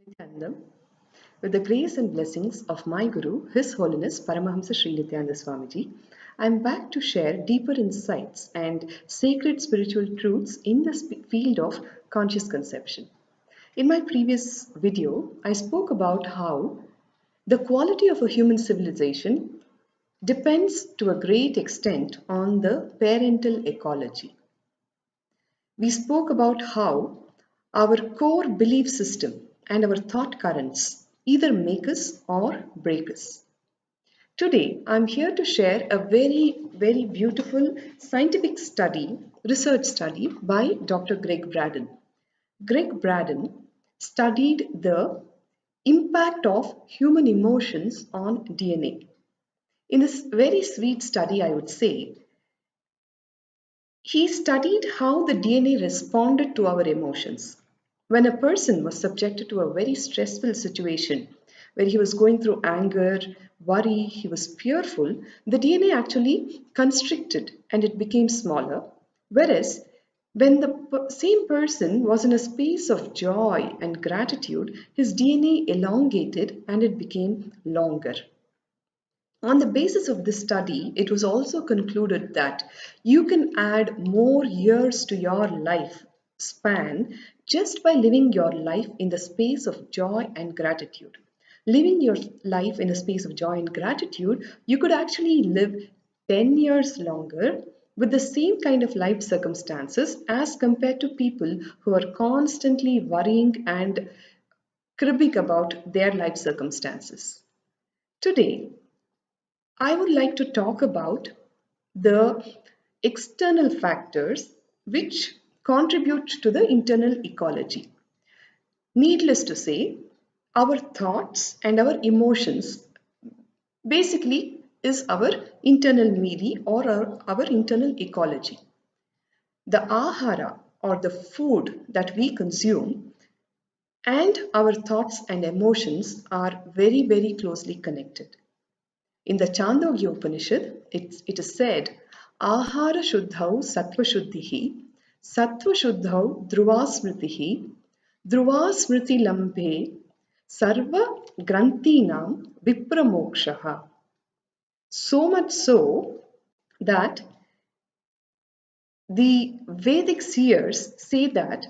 Nityanandam, with the grace and blessings of my Guru, His Holiness Paramahamsa Sri Nityananda Swamiji, I am back to share deeper insights and sacred spiritual truths in the field of conscious conception. In my previous video, I spoke about how the quality of a human civilization depends to a great extent on the parental ecology. We spoke about how our core belief system and our thought currents either make us or break us. Today, I'm here to share a very beautiful scientific study, research study by Dr. Greg Braden. Greg Braden studied the impact of human emotions on DNA. In this very sweet study, I would say, he studied how the DNA responded to our emotions. When a person was subjected to a very stressful situation, where he was going through anger, worry, he was fearful, the DNA actually constricted and it became smaller. Whereas when the same person was in a space of joy and gratitude, his DNA elongated and it became longer. On the basis of this study, it was also concluded that you can add more years to your life span just by living your life in the space of joy and gratitude. Living your life in a space of joy and gratitude, you could actually live 10 years longer with the same kind of life circumstances as compared to people who are constantly worrying and cribbing about their life circumstances. Today, I would like to talk about the external factors which contribute to the internal ecology. Needless to say, our thoughts and our emotions basically is our internal miri or our internal ecology. The ahara or the food that we consume and our thoughts and emotions are very closely connected. In the Chandogya Upanishad, it is said, Ahara Shuddhau Sattva Shuddhihi, Sattva Shuddhau Dhruva Smritihi, Dhruva Smriti Lambhe, Sarva Grantinam Vipramokshaha. So much so that the Vedic seers say that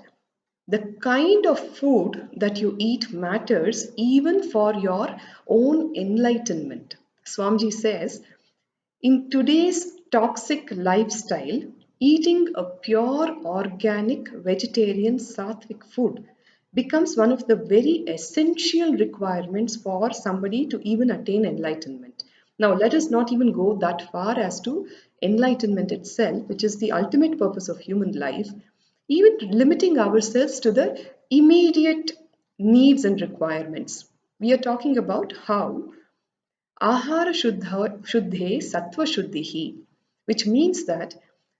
the kind of food that you eat matters even for your own enlightenment. Swamiji says, in today's toxic lifestyle, eating a pure organic vegetarian sattvic food becomes one of the very essential requirements for somebody to even attain enlightenment. Now, let us not even go that far as to enlightenment itself, which is the ultimate purpose of human life, even limiting ourselves to the immediate needs and requirements. We are talking about how Ahara Shuddhe Sattva Shuddhihi, which means that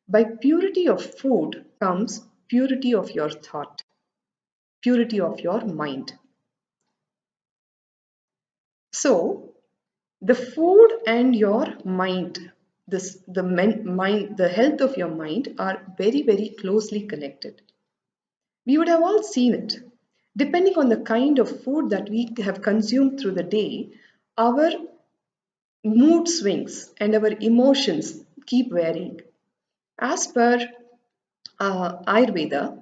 by purity of food comes purity of your thought, purity of your mind. So, the food and your mind, the health of your mind are very closely connected. We would have all seen it. Depending on the kind of food that we have consumed through the day, our mood swings and our emotions keep varying. As per Ayurveda,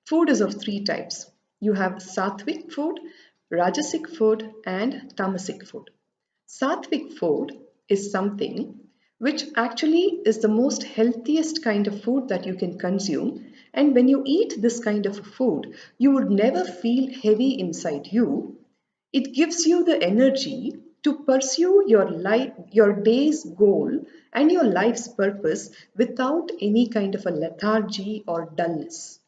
food is of three types. You have sattvic food, rajasic food, and tamasic food. Sattvic food is something which actually is the most healthiest kind of food that you can consume. And when you eat this kind of food, you would never feel heavy inside you. It gives you the energy to pursue your life, your day's goal and your life's purpose without any kind of a lethargy or dullness.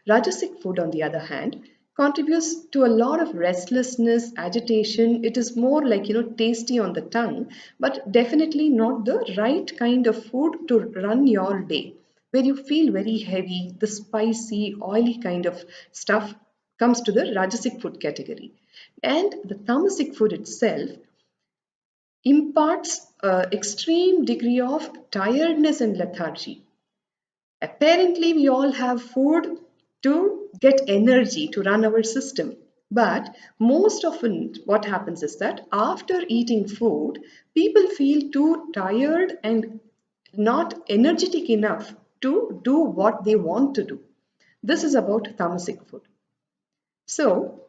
Rajasic food, on the other hand, contributes to a lot of restlessness, agitation. It is more like, tasty on the tongue, but definitely not the right kind of food to run your day, where you feel very heavy, the spicy, oily kind of stuff comes to the Rajasic food category. And the Tamasic food itself imparts an extreme degree of tiredness and lethargy. Apparently, we all have food to get energy to run our system. But most often, what happens is that after eating food, people feel too tired and not energetic enough to do what they want to do. This is about tamasic food. So,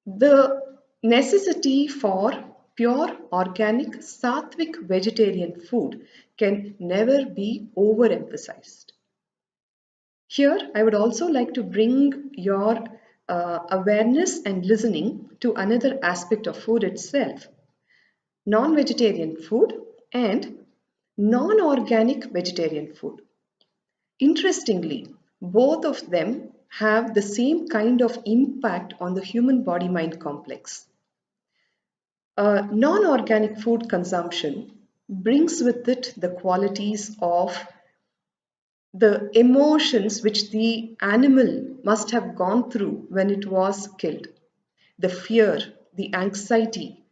the necessity for pure, organic, sattvic vegetarian food can never be overemphasized. Here, I would also like to bring your awareness and listening to another aspect of food itself, non vegetarian food and non organic vegetarian food. Interestingly, both of them have the same kind of impact on the human body mind complex. Non organic food consumption brings with it the qualities of the emotions which the animal must have gone through when it was killed, the fear, the anxiety,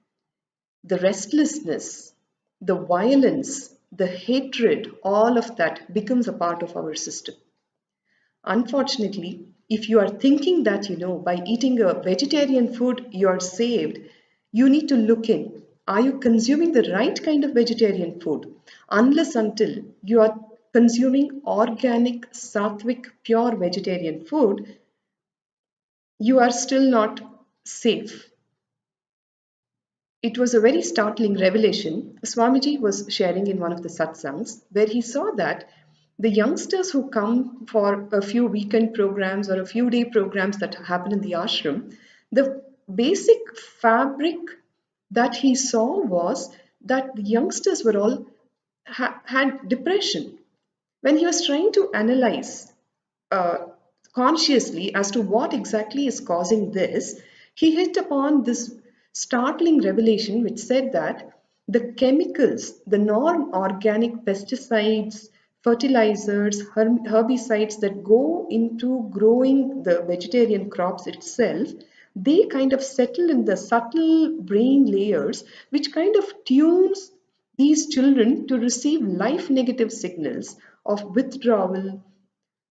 the restlessness, the violence, the hatred, all of that becomes a part of our system. Unfortunately, if you are thinking that, by eating a vegetarian food, you are saved, you need to look in. Are you consuming the right kind of vegetarian food? Unless until you are consuming organic, sattvic, pure vegetarian food, you are still not safe. It was a very startling revelation Swamiji was sharing in one of the satsangs, where he saw that the youngsters who come for a few weekend programs or a few day programs that happen in the ashram, the basic fabric that he saw was that the youngsters were all had depression. When he was trying to analyze uh, consciously as to what exactly is causing this, he hit upon this startling revelation which said that the chemicals, the non organic pesticides, fertilizers, herbicides that go into growing the vegetarian crops itself, they kind of settle in the subtle brain layers, which kind of tunes these children to receive life negative signals of withdrawal,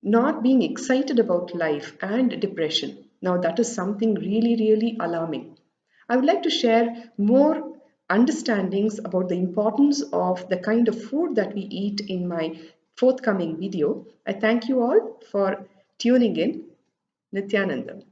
not being excited about life, and depression. Now, that is something really, really alarming. I would like to share more understandings about the importance of the kind of food that we eat in my forthcoming video. I thank you all for tuning in. Nityananda.